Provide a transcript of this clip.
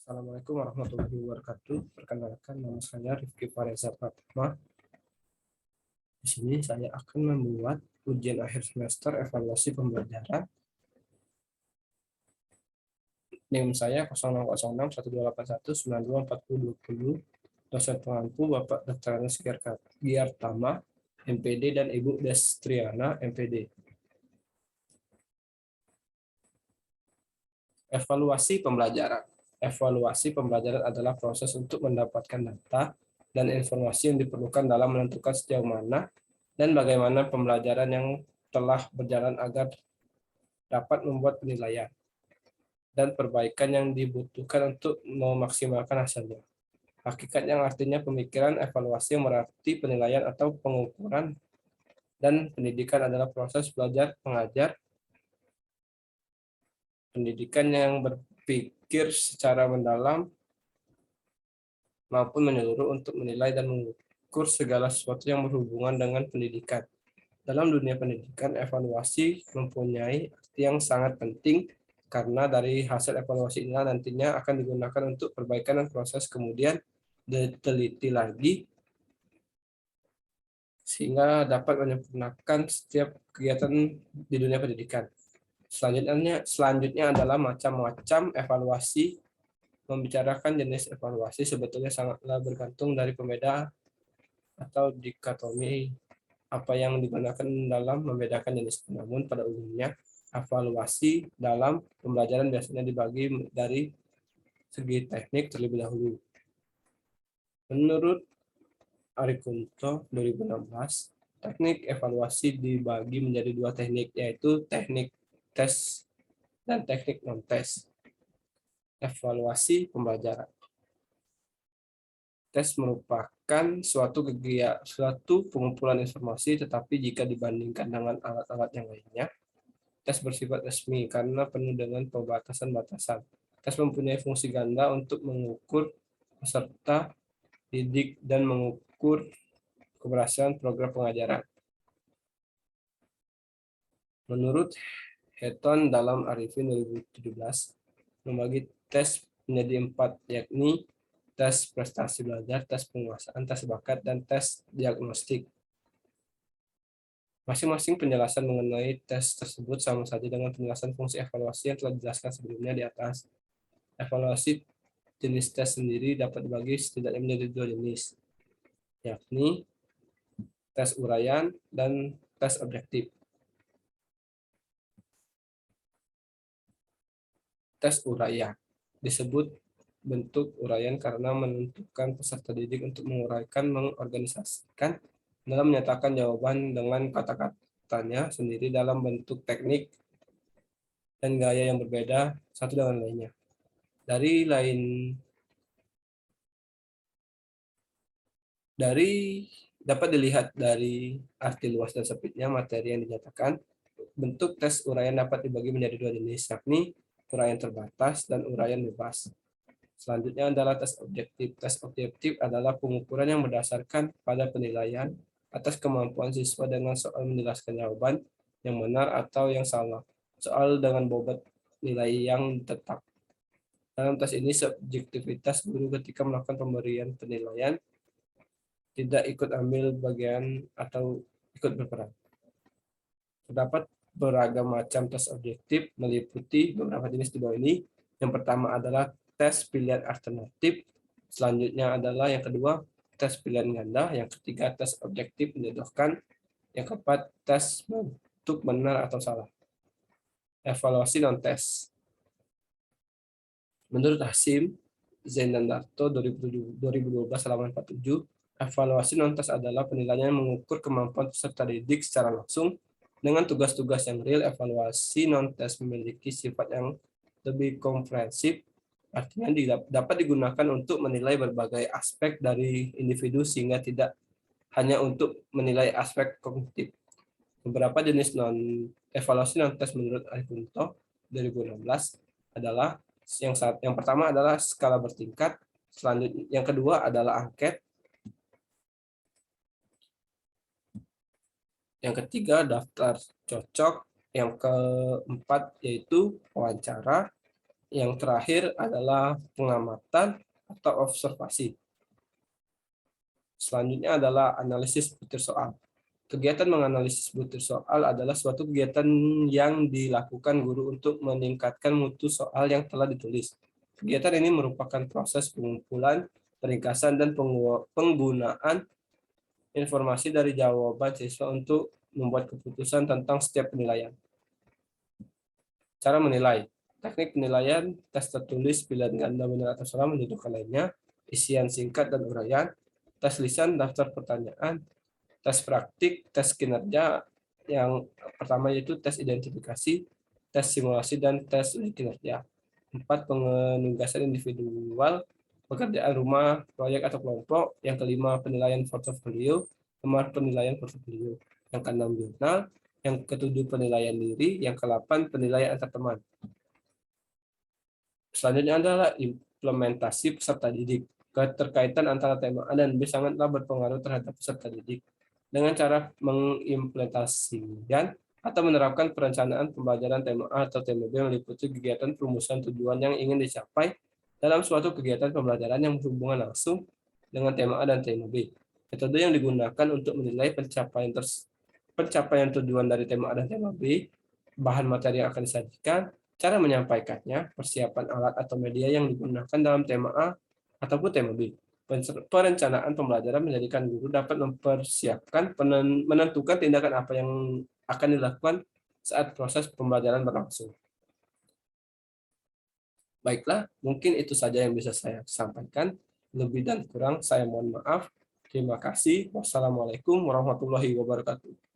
Assalamualaikum warahmatullahi wabarakatuh. Perkenalkan, nama saya Rifki Fareza Pratama. Di sini saya akan membuat ujian akhir semester evaluasi pembelajaran. NIM saya 00612819242020. Dosen pengampu Bapak Dr. Anas Giartama, MPD, dan Ibu Destriana, MPD. Evaluasi pembelajaran. Evaluasi pembelajaran adalah proses untuk mendapatkan data dan informasi yang diperlukan dalam menentukan sejauh mana dan bagaimana pembelajaran yang telah berjalan agar dapat membuat penilaian dan perbaikan yang dibutuhkan untuk memaksimalkan hasilnya. Hakikat yang artinya pemikiran evaluasi yang berarti penilaian atau pengukuran, dan pendidikan adalah proses belajar mengajar. Pendidikan yang berpikir secara mendalam maupun menyeluruh untuk menilai dan mengukur segala sesuatu yang berhubungan dengan pendidikan. Dalam dunia pendidikan, evaluasi mempunyai arti yang sangat penting karena dari hasil evaluasi inilah nantinya akan digunakan untuk perbaikan dan proses kemudian diteliti lagi sehingga dapat menyempurnakan setiap kegiatan di dunia pendidikan. Selanjutnya adalah macam-macam evaluasi. Membicarakan jenis evaluasi sebetulnya sangatlah bergantung dari pembeda atau dikotomi apa yang digunakan dalam membedakan jenis. Namun pada umumnya evaluasi dalam pembelajaran biasanya dibagi dari segi teknik terlebih dahulu. Menurut Arikunto 2016, teknik evaluasi dibagi menjadi dua teknik, yaitu teknik tes dan teknik non-tes. Evaluasi pembelajaran. Tes merupakan suatu pengumpulan informasi, tetapi jika dibandingkan dengan alat-alat yang lainnya, tes bersifat resmi karena penuh dengan pembatasan-batasan. Tes mempunyai fungsi ganda untuk mengukur peserta didik dan mengukur keberhasilan program pengajaran. Menurut Heton dalam Arifin 2017, membagi tes menjadi 4, yakni tes prestasi belajar, tes penguasaan, tes bakat, dan tes diagnostik. Masing-masing penjelasan mengenai tes tersebut sama saja dengan penjelasan fungsi evaluasi yang telah dijelaskan sebelumnya di atas. Evaluasi jenis tes sendiri dapat dibagi setidaknya menjadi dua jenis, yakni tes uraian dan tes objektif. Tes uraian disebut bentuk uraian karena menentukan peserta didik untuk menguraikan, mengorganisasikan, dalam menyatakan jawaban dengan kata-katanya sendiri dalam bentuk teknik dan gaya yang berbeda satu dengan lainnya. Dapat dilihat dari arti luas dan sempitnya materi yang dinyatakan. Bentuk tes uraian dapat dibagi menjadi dua jenis, yakni uraian terbatas dan uraian bebas. Selanjutnya adalah tes objektif. Tes objektif adalah pengukuran yang berdasarkan pada penilaian atas kemampuan siswa dengan soal menjelaskan jawaban yang benar atau yang salah, soal dengan bobot nilai yang tetap. Dalam tes ini, subjektivitas guru ketika melakukan pemberian penilaian tidak ikut ambil bagian atau ikut berperan. Terdapat beragam macam tes objektif, meliputi beberapa jenis di bawah ini. Yang pertama adalah tes pilihan alternatif, selanjutnya adalah yang kedua tes pilihan ganda, yang ketiga tes objektif menjodohkan, yang keempat tes bentuk benar atau salah. Evaluasi non-tes. Menurut Hasim, Zain dan Darto 2012 halaman 47, evaluasi non-tes adalah penilaian yang mengukur kemampuan peserta didik secara langsung dengan tugas-tugas yang real. Evaluasi non-tes memiliki sifat yang lebih komprehensif, artinya dapat digunakan untuk menilai berbagai aspek dari individu sehingga tidak hanya untuk menilai aspek kognitif. Beberapa jenis evaluasi non-tes menurut Arikunto 2016 adalah yang pertama adalah skala bertingkat, selanjutnya yang kedua adalah angket, yang ketiga daftar cocok, yang keempat yaitu wawancara, Yang terakhir adalah pengamatan atau observasi. Selanjutnya adalah analisis butir soal. Kegiatan menganalisis butir soal adalah suatu kegiatan yang dilakukan guru untuk meningkatkan mutu soal yang telah ditulis. Kegiatan ini merupakan proses pengumpulan, peringkasan, dan penggunaan informasi dari jawaban siswa untuk membuat keputusan tentang setiap penilaian. Cara menilai. Teknik penilaian, tes tertulis, pilihan ganda benar atau salah menentukan lainnya, isian singkat dan uraian, tes lisan, daftar pertanyaan, tes praktik, tes kinerja. Yang pertama yaitu tes identifikasi, tes simulasi, dan tes kinerja. 4. Penugasan individual, pekerjaan rumah, proyek atau kelompok. Yang kelima, penilaian portofolio, nomor penilaian portofolio. Yang keenam, jurnal. Yang ketujuh, penilaian diri. Yang ke-8, penilaian antar teman. Selanjutnya adalah implementasi peserta didik. Keterkaitan antara tema A dan B sangatlah berpengaruh terhadap peserta didik. Dengan cara mengimplementasikan atau menerapkan perencanaan pembelajaran tema A atau tema B meliputi kegiatan perumusan tujuan yang ingin dicapai dalam suatu kegiatan pembelajaran yang berhubungan langsung dengan tema A dan tema B. Metode yang digunakan untuk menilai pencapaian tujuan dari tema A dan tema B, bahan materi yang akan disajikan, cara menyampaikannya, persiapan alat atau media yang digunakan dalam tema A ataupun tema B. Perencanaan pembelajaran menjadikan guru dapat mempersiapkan, menentukan tindakan apa yang akan dilakukan saat proses pembelajaran berlangsung. Baiklah, mungkin itu saja yang bisa saya sampaikan. Lebih dan kurang saya mohon maaf. Terima kasih. Wassalamualaikum warahmatullahi wabarakatuh.